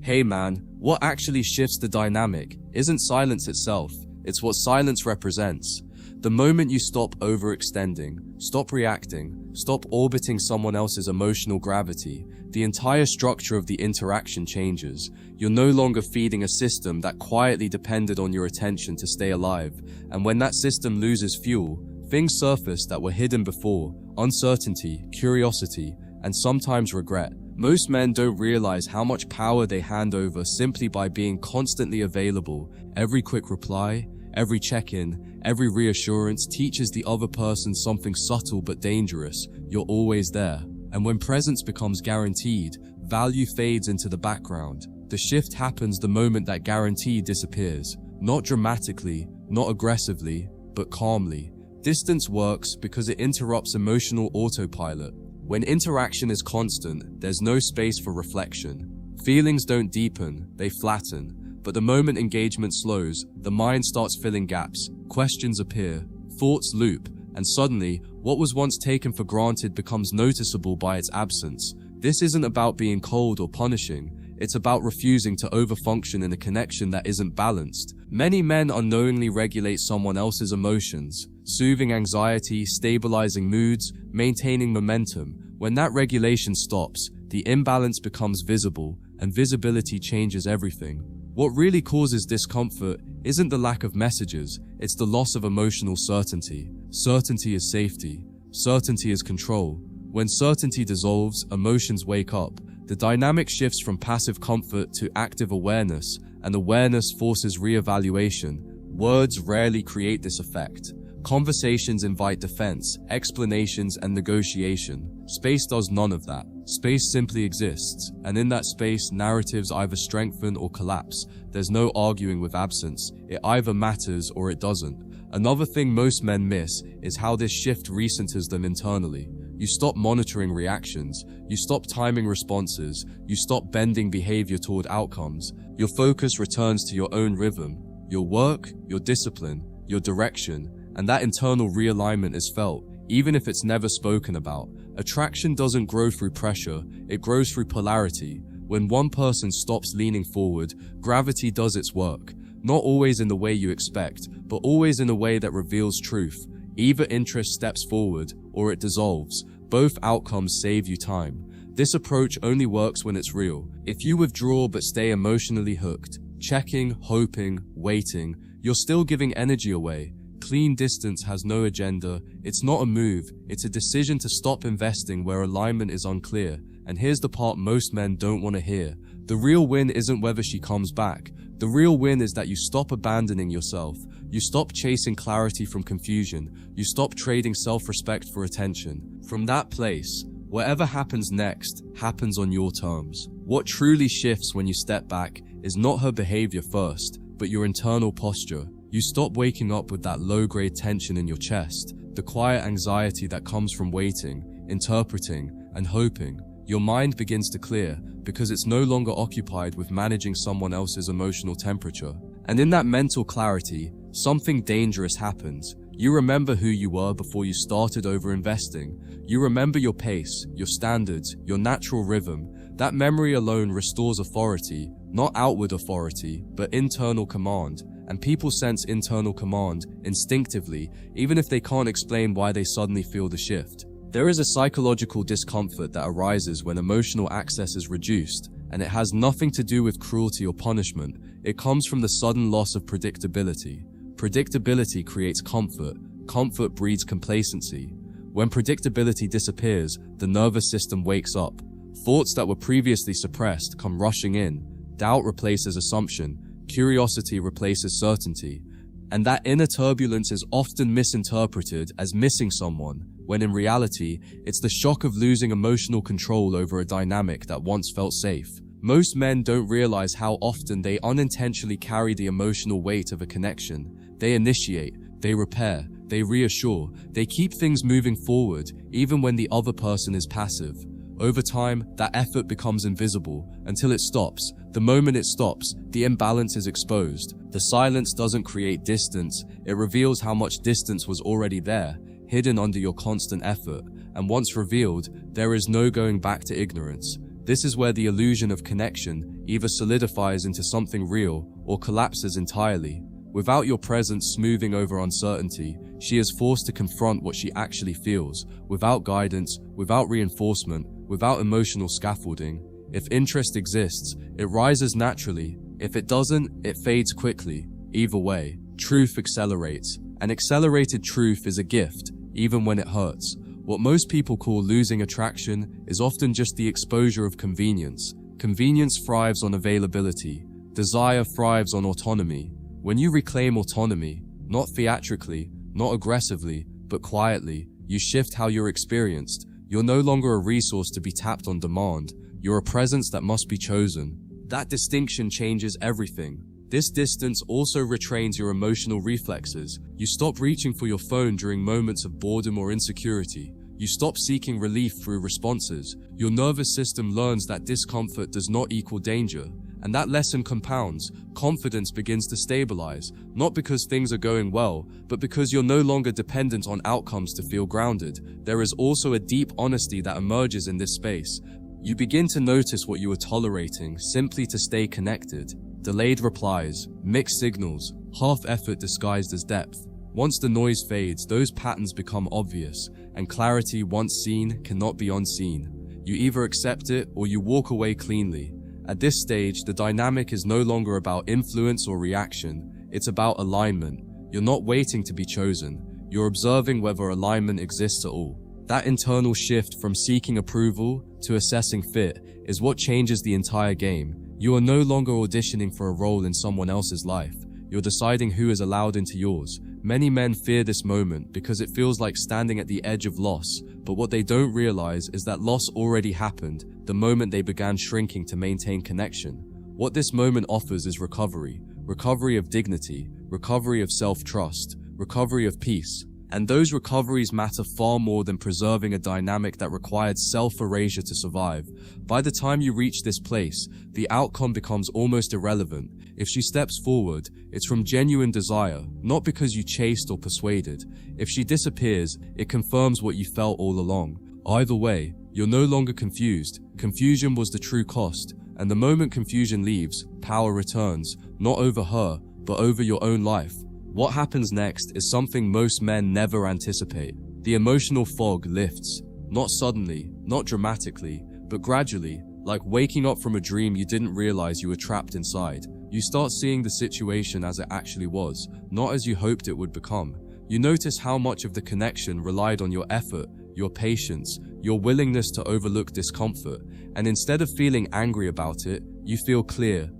Hey man, what actually shifts the dynamic isn't silence itself, it's what silence represents. The moment you stop overextending, stop reacting, stop orbiting someone else's emotional gravity, the entire structure of the interaction changes. You're no longer feeding a system that quietly depended on your attention to stay alive, and when that system loses fuel, things surface that were hidden before: uncertainty, curiosity, and sometimes regret. Most men don't realize how much power they hand over simply by being constantly available. Every quick reply, every check-in, every reassurance teaches the other person something subtle but dangerous: you're always there. And when presence becomes guaranteed, value fades into the background. The shift happens the moment that guarantee disappears. Not dramatically, not aggressively, but calmly. Distance works because it interrupts emotional autopilot. When interaction is constant, there's no space for reflection. Feelings don't deepen, they flatten. But the moment engagement slows, the mind starts filling gaps, questions appear, thoughts loop, and suddenly, what was once taken for granted becomes noticeable by its absence. This isn't about being cold or punishing, it's about refusing to overfunction in a connection that isn't balanced. Many men unknowingly regulate someone else's emotions, soothing anxiety, stabilizing moods, maintaining momentum. When that regulation stops, the imbalance becomes visible, and visibility changes everything. What really causes discomfort isn't the lack of messages, it's the loss of emotional certainty. Certainty is safety. Certainty is control. When certainty dissolves, emotions wake up. The dynamic shifts from passive comfort to active awareness, and awareness forces reevaluation. Words rarely create this effect. Conversations invite defense, explanations, and negotiation. Space does none of that. Space simply exists, and in that space, narratives either strengthen or collapse. There's no arguing with absence. It either matters or it doesn't. Another thing most men miss is how this shift recenters them internally. You stop monitoring reactions, you stop timing responses, you stop bending behavior toward outcomes. Your focus returns to your own rhythm, your work, your discipline, your direction, and that internal realignment is felt, even if it's never spoken about. Attraction doesn't grow through pressure, it grows through polarity. When one person stops leaning forward, gravity does its work. Not always in the way you expect, but always in a way that reveals truth. Either interest steps forward, or it dissolves. Both outcomes save you time. This approach only works when it's real. If you withdraw but stay emotionally hooked, checking, hoping, waiting, you're still giving energy away. Clean distance has no agenda. It's not a move, it's a decision to stop investing where alignment is unclear. And here's the part most men don't want to hear. The real win isn't whether she comes back. The real win is that you stop abandoning yourself. You stop chasing clarity from confusion. You stop trading self-respect for attention. From that place, whatever happens next happens on your terms. What truly shifts when you step back is not her behavior first, but your internal posture. You stop waking up with that low-grade tension in your chest, the quiet anxiety that comes from waiting, interpreting, and hoping. Your mind begins to clear because it's no longer occupied with managing someone else's emotional temperature. And in that mental clarity, something dangerous happens. You remember who you were before you started over-investing. You remember your pace, your standards, your natural rhythm. That memory alone restores authority, not outward authority, but internal command. And people sense internal command instinctively, even if they can't explain why they suddenly feel the shift. There is a psychological discomfort that arises when emotional access is reduced, and it has nothing to do with cruelty or punishment. It comes from the sudden loss of predictability. Predictability creates comfort. Comfort breeds complacency. When predictability disappears, the nervous system wakes up. Thoughts that were previously suppressed come rushing in. Doubt replaces assumption. Curiosity replaces certainty. And that inner turbulence is often misinterpreted as missing someone, when in reality, it's the shock of losing emotional control over a dynamic that once felt safe. Most men don't realize how often they unintentionally carry the emotional weight of a connection. They initiate, they repair, they reassure, they keep things moving forward, even when the other person is passive. Over time, that effort becomes invisible, until it stops. The moment it stops, the imbalance is exposed. The silence doesn't create distance, it reveals how much distance was already there, hidden under your constant effort. And once revealed, there is no going back to ignorance. This is where the illusion of connection either solidifies into something real or collapses entirely. Without your presence smoothing over uncertainty, she is forced to confront what she actually feels, without guidance, without reinforcement, without emotional scaffolding. If interest exists, it rises naturally. If it doesn't, it fades quickly. Either way, truth accelerates. And accelerated truth is a gift, even when it hurts. What most people call losing attraction is often just the exposure of convenience. Convenience thrives on availability. Desire thrives on autonomy. When you reclaim autonomy, not theatrically, not aggressively, but quietly, you shift how you're experienced. You're no longer a resource to be tapped on demand. You're a presence that must be chosen. That distinction changes everything. This distance also retrains your emotional reflexes. You stop reaching for your phone during moments of boredom or insecurity. You stop seeking relief through responses. Your nervous system learns that discomfort does not equal danger. And that lesson compounds. Confidence begins to stabilize, not because things are going well, but because you're no longer dependent on outcomes to feel grounded. There is also a deep honesty that emerges in this space. You begin to notice what you are tolerating simply to stay connected. Delayed replies, mixed signals, half effort disguised as depth. Once the noise fades, those patterns become obvious, and clarity once seen cannot be unseen. You either accept it or you walk away cleanly. At this stage, the dynamic is no longer about influence or reaction, it's about alignment. You're not waiting to be chosen, you're observing whether alignment exists at all. That internal shift from seeking approval to assessing fit is what changes the entire game. You are no longer auditioning for a role in someone else's life, you're deciding who is allowed into yours. Many men fear this moment because it feels like standing at the edge of loss, but what they don't realize is that loss already happened the moment they began shrinking to maintain connection. What this moment offers is recovery. Recovery of dignity, recovery of self-trust, recovery of peace. And those recoveries matter far more than preserving a dynamic that required self-erasure to survive. By the time you reach this place, the outcome becomes almost irrelevant. If she steps forward, it's from genuine desire, not because you chased or persuaded. If she disappears, it confirms what you felt all along. Either way, you're no longer confused. Confusion was the true cost, and the moment confusion leaves, power returns, not over her, but over your own life. What happens next is something most men never anticipate. The emotional fog lifts. Not suddenly, not dramatically, but gradually, like waking up from a dream you didn't realize you were trapped inside. You start seeing the situation as it actually was, not as you hoped it would become. You notice how much of the connection relied on your effort, your patience, your willingness to overlook discomfort, and instead of feeling angry about it, you feel clear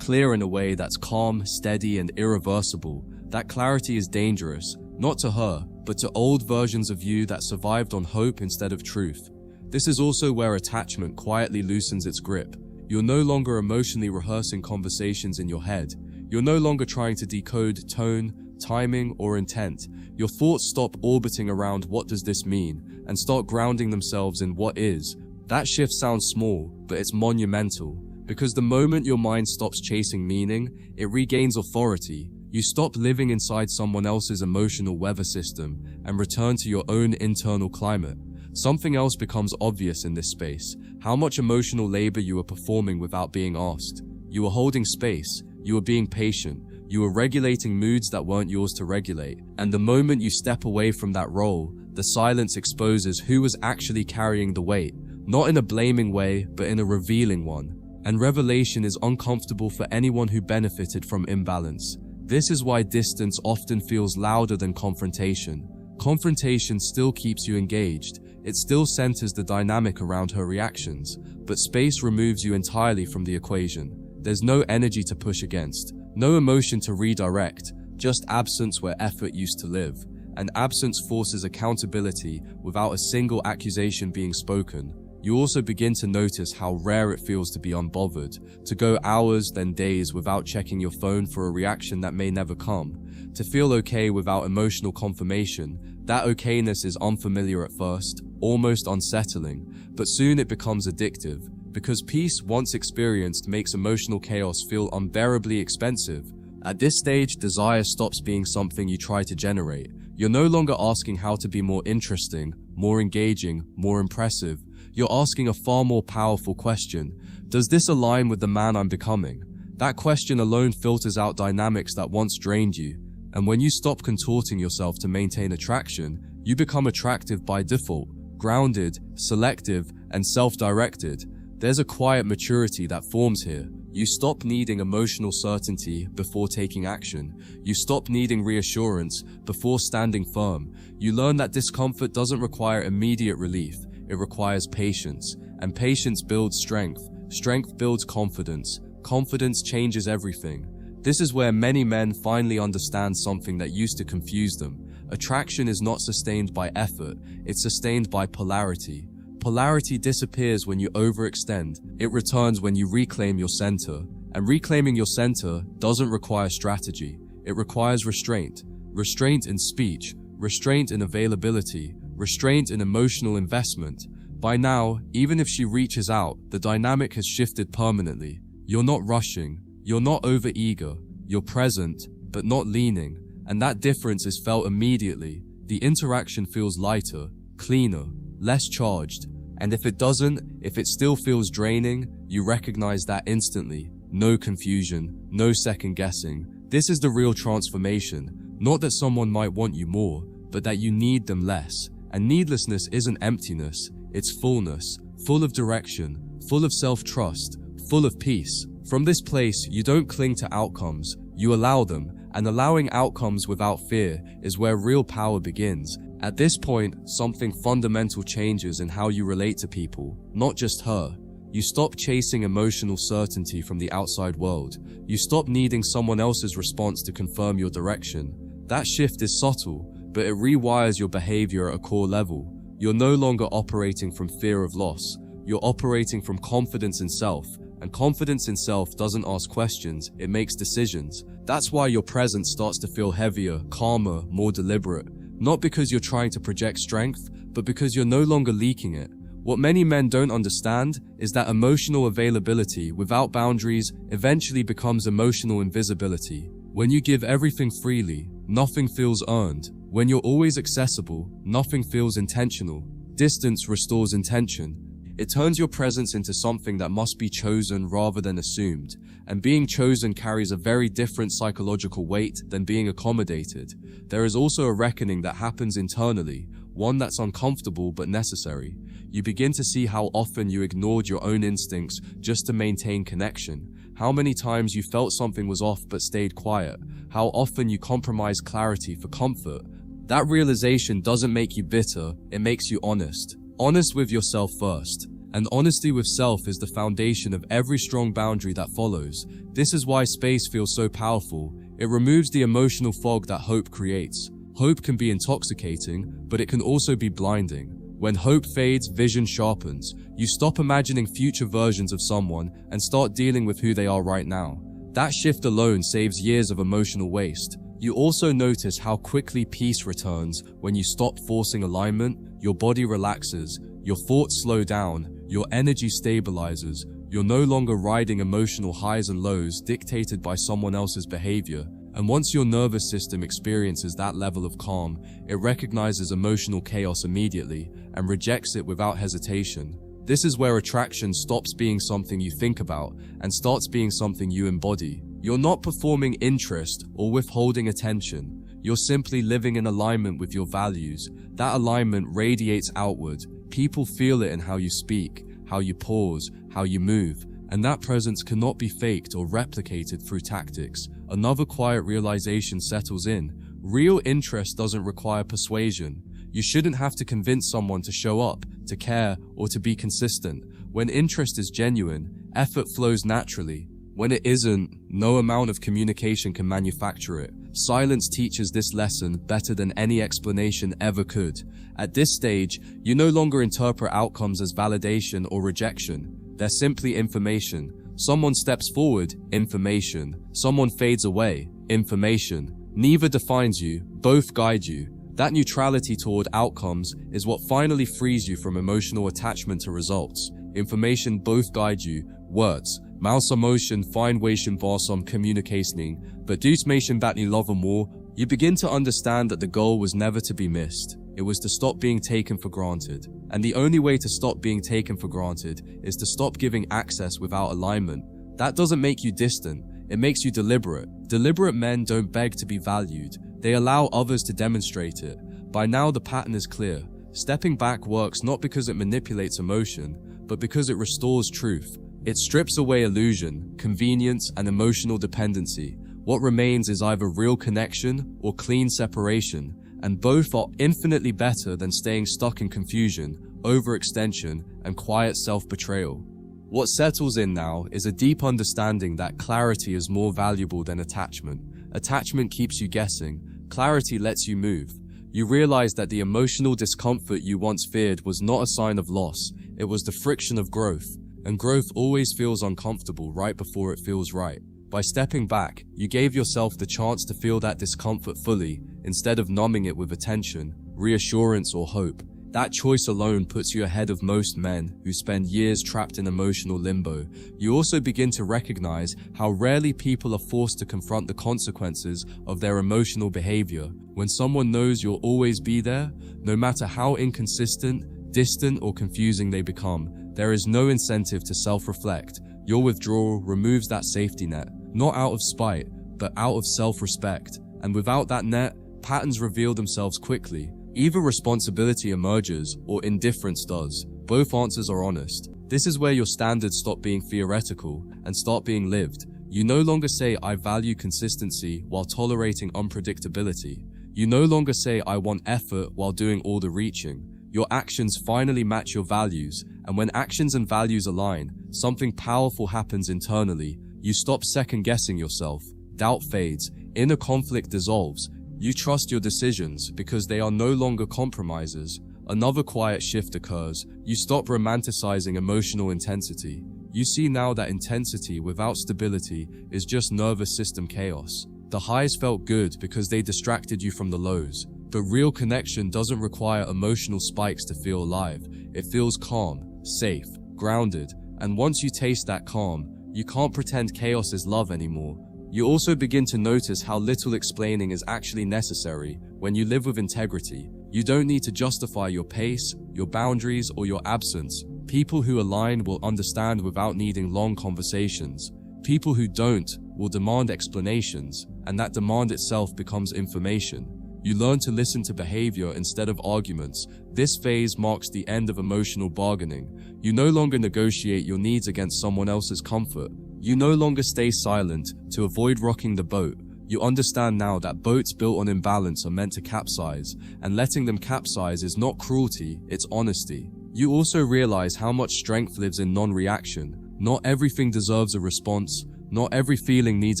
in a way that's calm, steady, and irreversible. That clarity is dangerous, not to her, but to old versions of you that survived on hope instead of truth. This is also where attachment quietly loosens its grip. You're no longer emotionally rehearsing conversations in your head. You're no longer trying to decode tone, timing, or intent. Your thoughts stop orbiting around what does this mean, and start grounding themselves in what is. That shift sounds small, but it's monumental. Because the moment your mind stops chasing meaning, it regains authority. You stop living inside someone else's emotional weather system and return to your own internal climate. Something else becomes obvious in this space: how much emotional labor you are performing without being asked. You are holding space, you are being patient, you are regulating moods that weren't yours to regulate. And the moment you step away from that role, the silence exposes who was actually carrying the weight, not in a blaming way, but in a revealing one. And revelation is uncomfortable for anyone who benefited from imbalance. This is why distance often feels louder than confrontation. Confrontation still keeps you engaged. It still centers the dynamic around her reactions, but space removes you entirely from the equation. There's no energy to push against, no emotion to redirect, just absence where effort used to live. And absence forces accountability without a single accusation being spoken. You also begin to notice how rare it feels to be unbothered, to go hours then days without checking your phone for a reaction that may never come, to feel okay without emotional confirmation. That okayness is unfamiliar at first, almost unsettling, but soon it becomes addictive, because peace once experienced makes emotional chaos feel unbearably expensive. At this stage, desire stops being something you try to generate. You're no longer asking how to be more interesting, more engaging, more impressive. You're asking a far more powerful question. Does this align with the man I'm becoming? That question alone filters out dynamics that once drained you. And when you stop contorting yourself to maintain attraction, you become attractive by default, grounded, selective, and self-directed. There's a quiet maturity that forms here. You stop needing emotional certainty before taking action. You stop needing reassurance before standing firm. You learn that discomfort doesn't require immediate relief. It requires patience. And patience builds strength. Strength builds confidence. Confidence changes everything. This is where many men finally understand something that used to confuse them. Attraction is not sustained by effort. It's sustained by polarity. Polarity disappears when you overextend. It returns when you reclaim your center. And reclaiming your center doesn't require strategy. It requires restraint. Restraint in speech, restraint in availability, restraint in emotional investment. By now, even if she reaches out, the dynamic has shifted permanently. You're not rushing. You're not over-eager. You're present, but not leaning. And that difference is felt immediately. The interaction feels lighter, cleaner, less charged. And if it still feels draining, you recognize that instantly. No confusion, no second guessing. This is the real transformation. Not that someone might want you more, but that you need them less. And needlessness isn't emptiness, it's fullness, full of direction, full of self-trust, full of peace. From this place, you don't cling to outcomes, you allow them, and allowing outcomes without fear is where real power begins. At this point, something fundamental changes in how you relate to people, not just her. You stop chasing emotional certainty from the outside world. You stop needing someone else's response to confirm your direction. That shift is subtle, but it rewires your behavior at a core level. You're no longer operating from fear of loss. You're operating from confidence in self. And confidence in self doesn't ask questions, it makes decisions. That's why your presence starts to feel heavier, calmer, more deliberate. Not because you're trying to project strength, but because you're no longer leaking it. What many men don't understand is that emotional availability without boundaries eventually becomes emotional invisibility. When you give everything freely, nothing feels earned. When you're always accessible, nothing feels intentional. Distance restores intention. It turns your presence into something that must be chosen rather than assumed, and being chosen carries a very different psychological weight than being accommodated. There is also a reckoning that happens internally, one that's uncomfortable but necessary. You begin to see how often you ignored your own instincts just to maintain connection, how many times you felt something was off but stayed quiet, how often you compromised clarity for comfort. That realization doesn't make you bitter, it makes you honest. Honest with yourself first. And honesty with self is the foundation of every strong boundary that follows. This is why space feels so powerful. It removes the emotional fog that hope creates. Hope can be intoxicating, but it can also be blinding. When hope fades, vision sharpens. You stop imagining future versions of someone and start dealing with who they are right now. That shift alone saves years of emotional waste. You also notice how quickly peace returns when you stop forcing alignment. Your body relaxes, your thoughts slow down, your energy stabilizes. You're no longer riding emotional highs and lows dictated by someone else's behavior. And once your nervous system experiences that level of calm, it recognizes emotional chaos immediately and rejects it without hesitation. This is where attraction stops being something you think about and starts being something you embody. You're not performing interest or withholding attention. You're simply living in alignment with your values. That alignment radiates outward. People feel it in how you speak, how you pause, how you move. And that presence cannot be faked or replicated through tactics. Another quiet realization settles in. Real interest doesn't require persuasion. You shouldn't have to convince someone to show up, to care, or to be consistent. When interest is genuine, effort flows naturally. When it isn't, no amount of communication can manufacture it. Silence teaches this lesson better than any explanation ever could. At this stage, you no longer interpret outcomes as validation or rejection. They're simply information. Someone steps forward, information. Someone fades away, information. Neither defines you, both guide you. That neutrality toward outcomes is what finally frees you from emotional attachment to results. Information both guide you, words. Malsammotion feinwation varsam communicating, but dusmation batni love more. You begin to understand that the goal was never to be missed. It was to stop being taken for granted. And the only way to stop being taken for granted is to stop giving access without alignment. That doesn't make you distant, it makes you deliberate. Deliberate men don't beg to be valued, they allow others to demonstrate it. By now the pattern is clear. Stepping back works not because it manipulates emotion, but because it restores truth. It strips away illusion, convenience, and emotional dependency. What remains is either real connection or clean separation, and both are infinitely better than staying stuck in confusion, overextension, and quiet self-betrayal. What settles in now is a deep understanding that clarity is more valuable than attachment. Attachment keeps you guessing, clarity lets you move. You realize that the emotional discomfort you once feared was not a sign of loss, it was the friction of growth. And growth always feels uncomfortable right before it feels right. By stepping back, you gave yourself the chance to feel that discomfort fully, instead of numbing it with attention, reassurance, or hope. That choice alone puts you ahead of most men who spend years trapped in emotional limbo. You also begin to recognize how rarely people are forced to confront the consequences of their emotional behavior. When someone knows you'll always be there, no matter how inconsistent, distant, or confusing they become, there is no incentive to self-reflect. Your withdrawal removes that safety net, not out of spite, but out of self-respect. And without that net, patterns reveal themselves quickly. Either responsibility emerges or indifference does. Both answers are honest. This is where your standards stop being theoretical and start being lived. You no longer say, "I value consistency," while tolerating unpredictability. You no longer say, "I want effort," while doing all the reaching. Your actions finally match your values, and when actions and values align, something powerful happens internally. You stop second-guessing yourself. Doubt fades. Inner conflict dissolves. You trust your decisions because they are no longer compromises. Another quiet shift occurs. You stop romanticizing emotional intensity. You see now that intensity without stability is just nervous system chaos. The highs felt good because they distracted you from the lows. But real connection doesn't require emotional spikes to feel alive. It feels calm, safe, grounded. And once you taste that calm, you can't pretend chaos is love anymore. You also begin to notice how little explaining is actually necessary. When you live with integrity, you don't need to justify your pace, your boundaries, or your absence. People who align will understand without needing long conversations. People who don't will demand explanations, and that demand itself becomes information. You learn to listen to behavior instead of arguments. This phase marks the end of emotional bargaining. You no longer negotiate your needs against someone else's comfort. You no longer stay silent to avoid rocking the boat. You understand now that boats built on imbalance are meant to capsize, and letting them capsize is not cruelty, it's honesty. You also realize how much strength lives in non-reaction. Not everything deserves a response. Not every feeling needs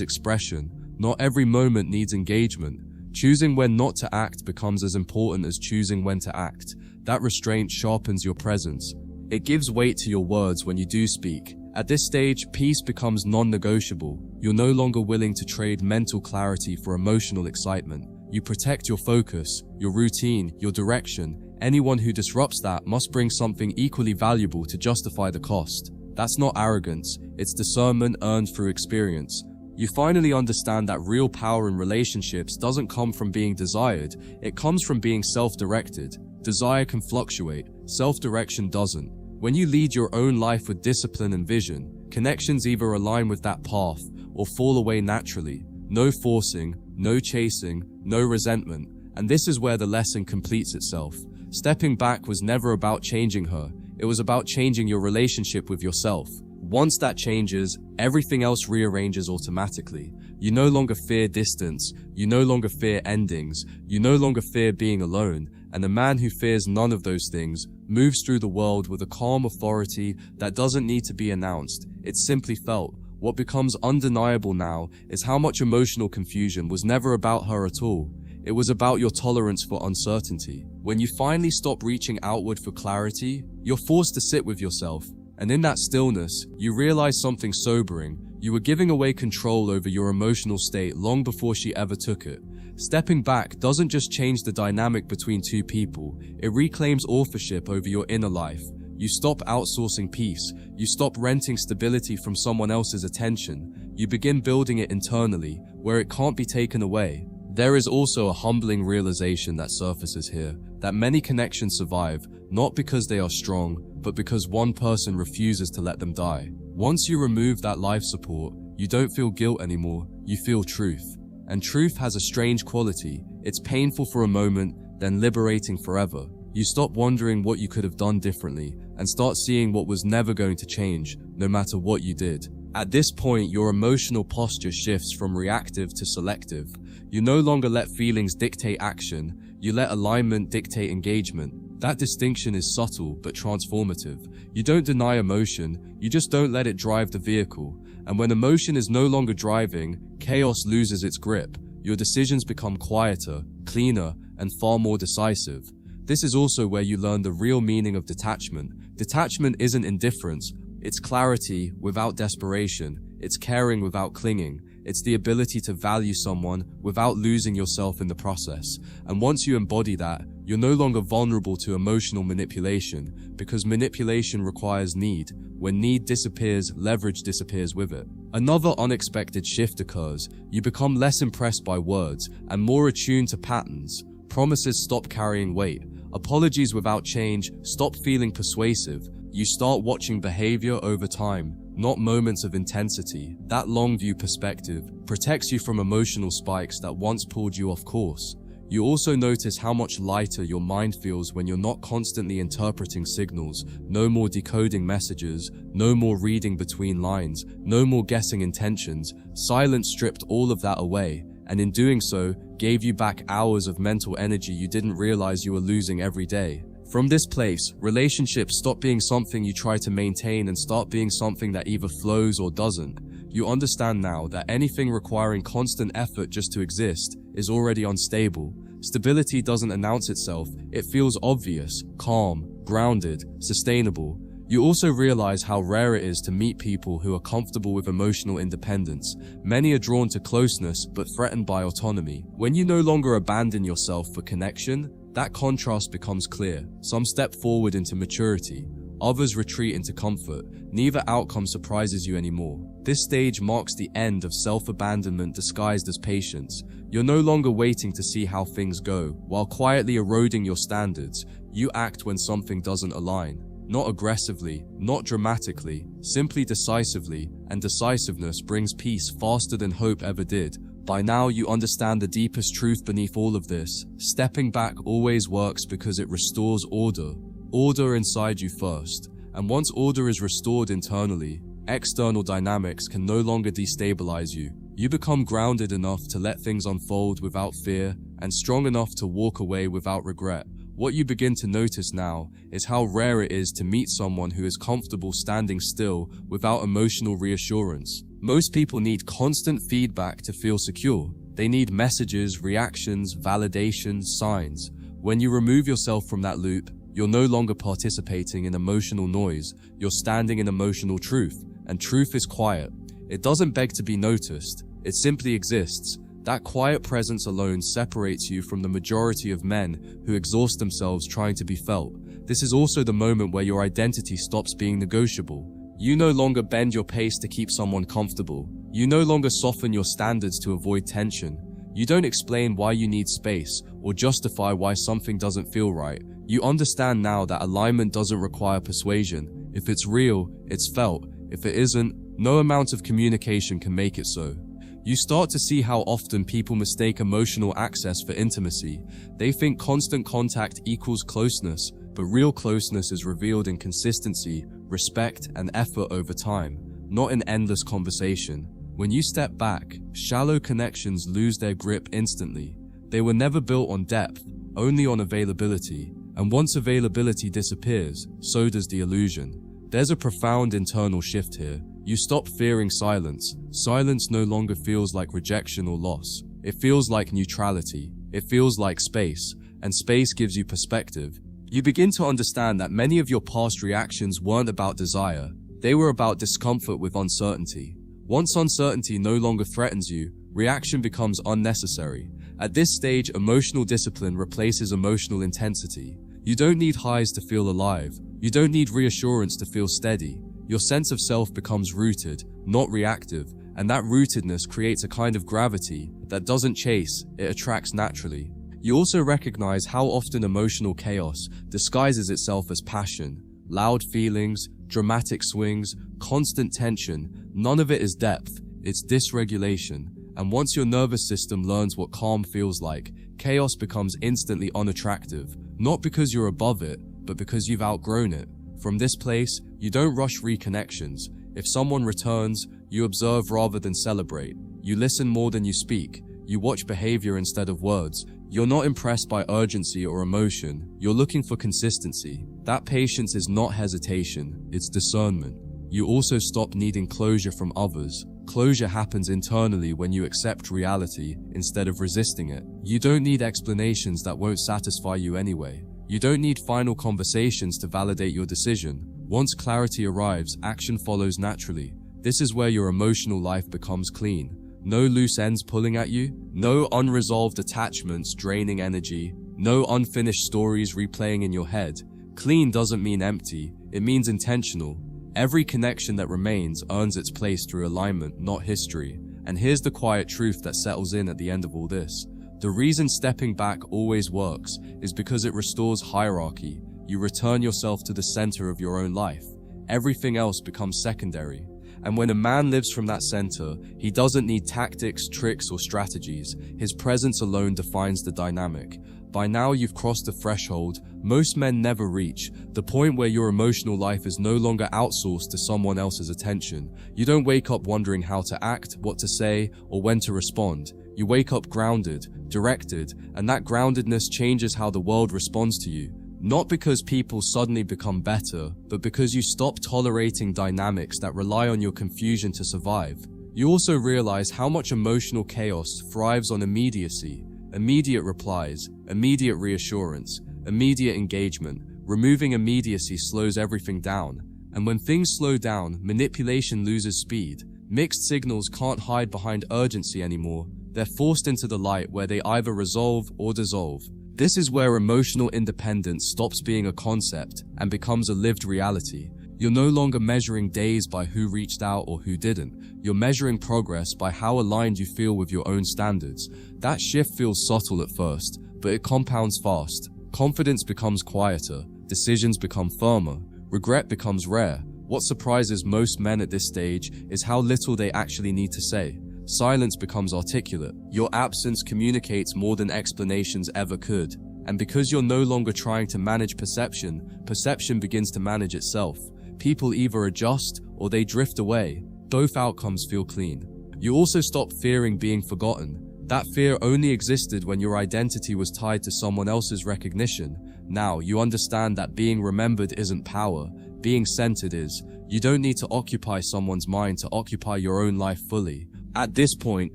expression. Not every moment needs engagement. Choosing when not to act becomes as important as choosing when to act. That restraint sharpens your presence. It gives weight to your words when you do speak. At this stage, peace becomes non-negotiable. You're no longer willing to trade mental clarity for emotional excitement. You protect your focus, your routine, your direction. Anyone who disrupts that must bring something equally valuable to justify the cost. That's not arrogance, it's discernment earned through experience. You finally understand that real power in relationships doesn't come from being desired, it comes from being self-directed. Desire can fluctuate, self-direction doesn't. When you lead your own life with discipline and vision, connections either align with that path or fall away naturally. No forcing, no chasing, no resentment. And this is where the lesson completes itself. Stepping back was never about changing her, it was about changing your relationship with yourself. Once that changes, everything else rearranges automatically. You no longer fear distance, you no longer fear endings, you no longer fear being alone, and a man who fears none of those things moves through the world with a calm authority that doesn't need to be announced, it's simply felt. What becomes undeniable now is how much emotional confusion was never about her at all. It was about your tolerance for uncertainty. When you finally stop reaching outward for clarity, you're forced to sit with yourself. And in that stillness, you realize something sobering. You were giving away control over your emotional state long before she ever took it. Stepping back doesn't just change the dynamic between two people, it reclaims authorship over your inner life. You stop outsourcing peace, you stop renting stability from someone else's attention. You begin building it internally, where it can't be taken away. There is also a humbling realization that surfaces here, that many connections survive, not because they are strong, but because one person refuses to let them die. Once you remove that life support, you don't feel guilt anymore, you feel truth. And truth has a strange quality. It's painful for a moment, then liberating forever. You stop wondering what you could have done differently, and start seeing what was never going to change, no matter what you did. At this point, your emotional posture shifts from reactive to selective. You no longer let feelings dictate action, you let alignment dictate engagement. That distinction is subtle but transformative. You don't deny emotion, you just don't let it drive the vehicle. And when emotion is no longer driving, chaos loses its grip. Your decisions become quieter, cleaner, and far more decisive. This is also where you learn the real meaning of detachment. Detachment isn't indifference, it's clarity without desperation, it's caring without clinging, it's the ability to value someone without losing yourself in the process. And once you embody that, you're no longer vulnerable to emotional manipulation, because manipulation requires need. When need disappears, leverage disappears with it. Another unexpected shift occurs. You become less impressed by words and more attuned to patterns. Promises stop carrying weight. Apologies without change stop feeling persuasive. You start watching behavior over time, not moments of intensity. That long view perspective protects you from emotional spikes that once pulled you off course. You also notice how much lighter your mind feels when you're not constantly interpreting signals. No more decoding messages, no more reading between lines, no more guessing intentions. Silence stripped all of that away, and in doing so, gave you back hours of mental energy you didn't realize you were losing every day. From this place, relationships stop being something you try to maintain and start being something that either flows or doesn't. You understand now that anything requiring constant effort just to exist is already unstable. Stability doesn't announce itself, it feels obvious, calm, grounded, sustainable. You also realize how rare it is to meet people who are comfortable with emotional independence. Many are drawn to closeness but threatened by autonomy. When you no longer abandon yourself for connection, that contrast becomes clear. Some step forward into maturity, others retreat into comfort. Neither outcome surprises you anymore. This stage marks the end of self-abandonment disguised as patience. You're no longer waiting to see how things go. While quietly eroding your standards, you act when something doesn't align. Not aggressively, not dramatically, simply decisively, and decisiveness brings peace faster than hope ever did. By now you understand the deepest truth beneath all of this. Stepping back always works because it restores order. Order inside you first. And once order is restored internally, external dynamics can no longer destabilize you. You become grounded enough to let things unfold without fear, and strong enough to walk away without regret. What you begin to notice now is how rare it is to meet someone who is comfortable standing still without emotional reassurance. Most people need constant feedback to feel secure. They need messages, reactions, validation, signs. When you remove yourself from that loop, you're no longer participating in emotional noise. You're standing in emotional truth, and truth is quiet. It doesn't beg to be noticed. It simply exists. That quiet presence alone separates you from the majority of men who exhaust themselves trying to be felt. This is also the moment where your identity stops being negotiable. You no longer bend your pace to keep someone comfortable. You no longer soften your standards to avoid tension. You don't explain why you need space or justify why something doesn't feel right. You understand now that alignment doesn't require persuasion. If it's real, it's felt. If it isn't, no amount of communication can make it so. You start to see how often people mistake emotional access for intimacy. They think constant contact equals closeness, but real closeness is revealed in consistency, respect, and effort over time, not in endless conversation. When you step back, shallow connections lose their grip instantly. They were never built on depth, only on availability. And once availability disappears, so does the illusion. There's a profound internal shift here. You stop fearing silence. Silence no longer feels like rejection or loss. It feels like neutrality. It feels like space, and space gives you perspective. You begin to understand that many of your past reactions weren't about desire. They were about discomfort with uncertainty. Once uncertainty no longer threatens you, reaction becomes unnecessary. At this stage, emotional discipline replaces emotional intensity. You don't need highs to feel alive. You don't need reassurance to feel steady. Your sense of self becomes rooted, not reactive, and that rootedness creates a kind of gravity that doesn't chase, it attracts naturally. You also recognize how often emotional chaos disguises itself as passion. Loud feelings, dramatic swings, constant tension, none of it is depth, it's dysregulation. And once your nervous system learns what calm feels like, chaos becomes instantly unattractive, not because you're above it, but because you've outgrown it. From this place, you don't rush reconnections. If someone returns, you observe rather than celebrate. You listen more than you speak. You watch behavior instead of words. You're not impressed by urgency or emotion. You're looking for consistency. That patience is not hesitation, it's discernment. You also stop needing closure from others. Closure happens internally when you accept reality instead of resisting it. You don't need explanations that won't satisfy you anyway. You don't need final conversations to validate your decision. Once clarity arrives, action follows naturally. This is where your emotional life becomes clean. No loose ends pulling at you, no unresolved attachments draining energy, no unfinished stories replaying in your head. Clean doesn't mean empty, it means intentional. Every connection that remains earns its place through alignment, not history. And here's the quiet truth that settles in at the end of all this. The reason stepping back always works is because it restores hierarchy. You return yourself to the center of your own life. Everything else becomes secondary. And when a man lives from that center, he doesn't need tactics, tricks, or strategies. His presence alone defines the dynamic. By now you've crossed the threshold most men never reach, the point where your emotional life is no longer outsourced to someone else's attention. You don't wake up wondering how to act, what to say, or when to respond. You wake up grounded, directed, and that groundedness changes how the world responds to you. Not because people suddenly become better, but because you stop tolerating dynamics that rely on your confusion to survive. You also realize how much emotional chaos thrives on immediacy. Immediate replies, immediate reassurance, immediate engagement. Removing immediacy slows everything down. And when things slow down, manipulation loses speed. Mixed signals can't hide behind urgency anymore. They're forced into the light where they either resolve or dissolve. This is where emotional independence stops being a concept and becomes a lived reality. You're no longer measuring days by who reached out or who didn't. You're measuring progress by how aligned you feel with your own standards. That shift feels subtle at first, but it compounds fast. Confidence becomes quieter, decisions become firmer, regret becomes rare. What surprises most men at this stage is how little they actually need to say. Silence becomes articulate. Your absence communicates more than explanations ever could. And because you're no longer trying to manage perception, perception begins to manage itself. People either adjust or they drift away. Both outcomes feel clean. You also stop fearing being forgotten. That fear only existed when your identity was tied to someone else's recognition. Now, you understand that being remembered isn't power. Being centered is. You don't need to occupy someone's mind to occupy your own life fully. At this point,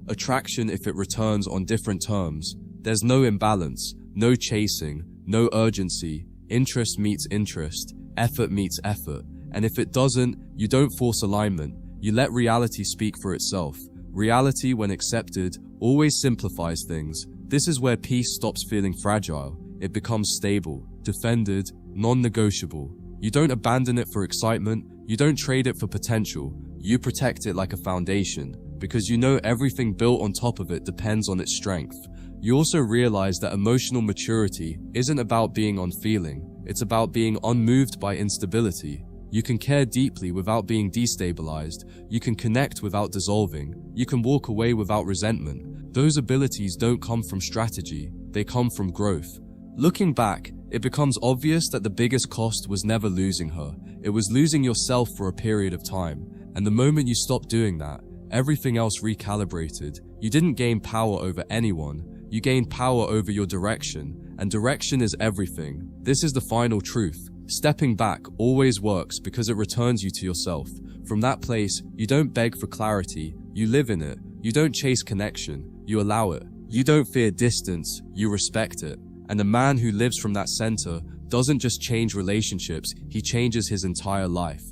attraction, if it returns on different terms, there's no imbalance, no chasing, no urgency. Interest meets interest, effort meets effort. And if it doesn't, you don't force alignment. You let reality speak for itself. Reality, when accepted, always simplifies things. This is where peace stops feeling fragile. It becomes stable, defended, non-negotiable. You don't abandon it for excitement. You don't trade it for potential. You protect it like a foundation, because you know everything built on top of it depends on its strength. You also realize that emotional maturity isn't about being unfeeling. It's about being unmoved by instability. You can care deeply without being destabilized. You can connect without dissolving. You can walk away without resentment. Those abilities don't come from strategy. They come from growth. Looking back, it becomes obvious that the biggest cost was never losing her. It was losing yourself for a period of time. And the moment you stopped doing that, everything else recalibrated. You didn't gain power over anyone. You gained power over your direction. And direction is everything. This is the final truth. Stepping back always works because it returns you to yourself. From that place, you don't beg for clarity, you live in it. You don't chase connection, you allow it. You don't fear distance, you respect it. And a man who lives from that center doesn't just change relationships, he changes his entire life.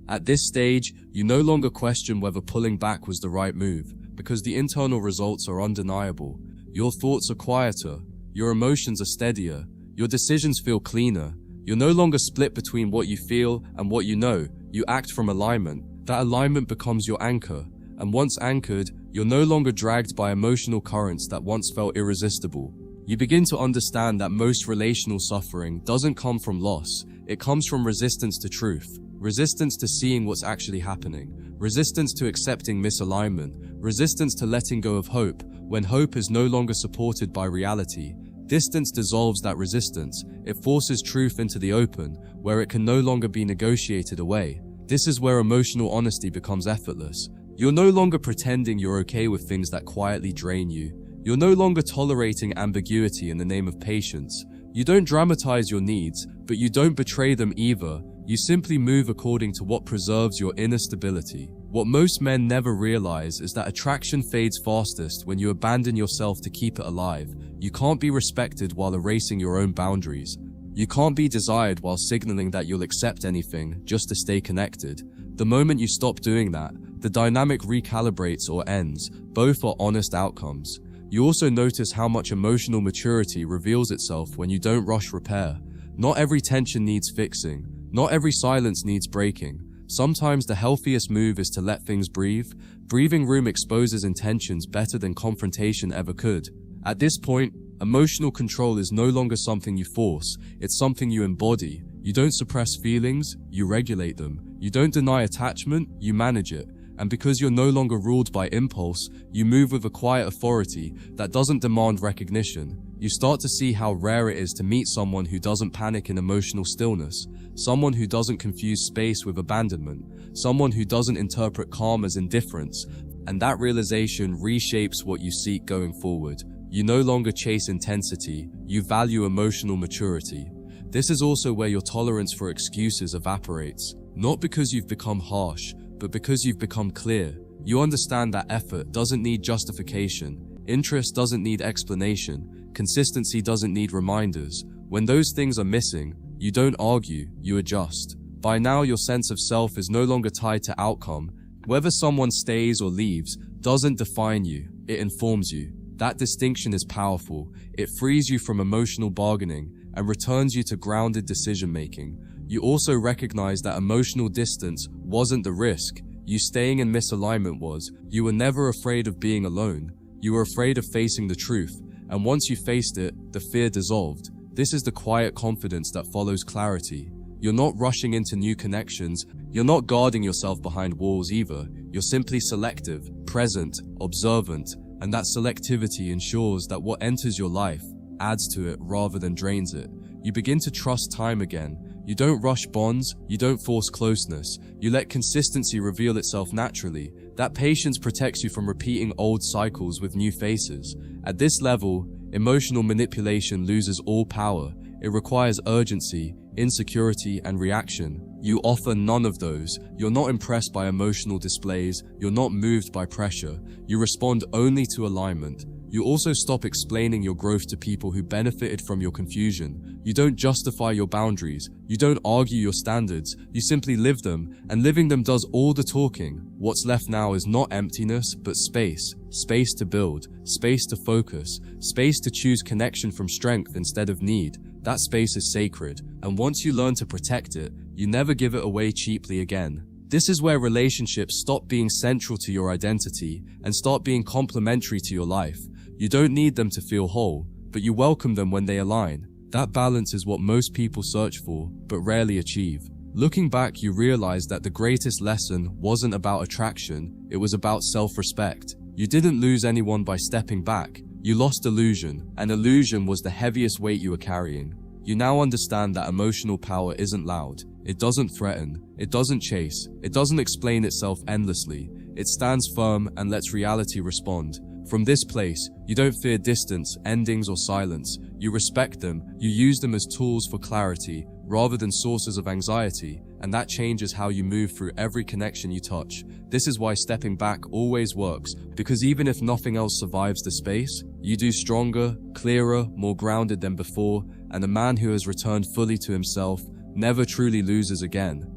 At this stage, you no longer question whether pulling back was the right move, because the internal results are undeniable. Your thoughts are quieter, your emotions are steadier, your decisions feel cleaner. You're no longer split between what you feel and what you know. You act from alignment. That alignment becomes your anchor. and once anchored, you're no longer dragged by emotional currents that once felt irresistible. You begin to understand that most relational suffering doesn't come from loss, it comes from resistance to truth, resistance to seeing what's actually happening, resistance to accepting misalignment, resistance to letting go of hope when hope is no longer supported by reality. Distance dissolves that resistance, it forces truth into the open, where it can no longer be negotiated away. This is where emotional honesty becomes effortless. You're no longer pretending you're okay with things that quietly drain you. You're no longer tolerating ambiguity in the name of patience. You don't dramatize your needs, but you don't betray them either. You simply move according to what preserves your inner stability. What most men never realize is that attraction fades fastest when you abandon yourself to keep it alive. You can't be respected while erasing your own boundaries. You can't be desired while signaling that you'll accept anything just to stay connected. The moment you stop doing that, the dynamic recalibrates or ends. Both are honest outcomes. You also notice how much emotional maturity reveals itself when you don't rush repair. Not every tension needs fixing. Not every silence needs breaking. Sometimes the healthiest move is to let things breathe. Breathing room exposes intentions better than confrontation ever could. At this point, emotional control is no longer something you force, it's something you embody. You don't suppress feelings, you regulate them. You don't deny attachment, you manage it. And because you're no longer ruled by impulse, you move with a quiet authority that doesn't demand recognition. You start to see how rare it is to meet someone who doesn't panic in emotional stillness, someone who doesn't confuse space with abandonment, someone who doesn't interpret calm as indifference, and that realization reshapes what you seek going forward. You no longer chase intensity, you value emotional maturity. This is also where your tolerance for excuses evaporates, not because you've become harsh, but because you've become clear. You understand that effort doesn't need justification, interest doesn't need explanation, consistency doesn't need reminders. When those things are missing, you don't argue, you adjust. By now, your sense of self is no longer tied to outcome. Whether someone stays or leaves doesn't define you, it informs you. That distinction is powerful. It frees you from emotional bargaining and returns you to grounded decision-making. You also recognize that emotional distance wasn't the risk. You staying in misalignment was. You were never afraid of being alone. You were afraid of facing the truth. And once you faced it, the fear dissolved. This is the quiet confidence that follows clarity. You're not rushing into new connections. You're not guarding yourself behind walls either. You're simply selective, present, observant, and that selectivity ensures that what enters your life adds to it rather than drains it. You begin to trust time again. You don't rush bonds, you don't force closeness, you let consistency reveal itself naturally. That patience protects you from repeating old cycles with new faces. At this level, emotional manipulation loses all power. It requires urgency, insecurity, and reaction. You offer none of those. You're not impressed by emotional displays, you're not moved by pressure. You respond only to alignment. You also stop explaining your growth to people who benefited from your confusion. You don't justify your boundaries. You don't argue your standards. You simply live them, and living them does all the talking. What's left now is not emptiness, but space. Space to build, space to focus, space to choose connection from strength instead of need. That space is sacred, and once you learn to protect it, you never give it away cheaply again. This is where relationships stop being central to your identity and start being complementary to your life. You don't need them to feel whole, but you welcome them when they align. That balance is what most people search for, but rarely achieve. Looking back, you realize that the greatest lesson wasn't about attraction, it was about self-respect. You didn't lose anyone by stepping back. You lost illusion, and illusion was the heaviest weight you were carrying. You now understand that emotional power isn't loud. It doesn't threaten. It doesn't chase. It doesn't explain itself endlessly. It stands firm and lets reality respond. From this place, you don't fear distance, endings, or silence. You respect them. You use them as tools for clarity rather than sources of anxiety, and that changes how you move through every connection you touch. This is why stepping back always works, because even if nothing else survives the space, you do stronger, clearer, more grounded than before, and a man who has returned fully to himself never truly loses again.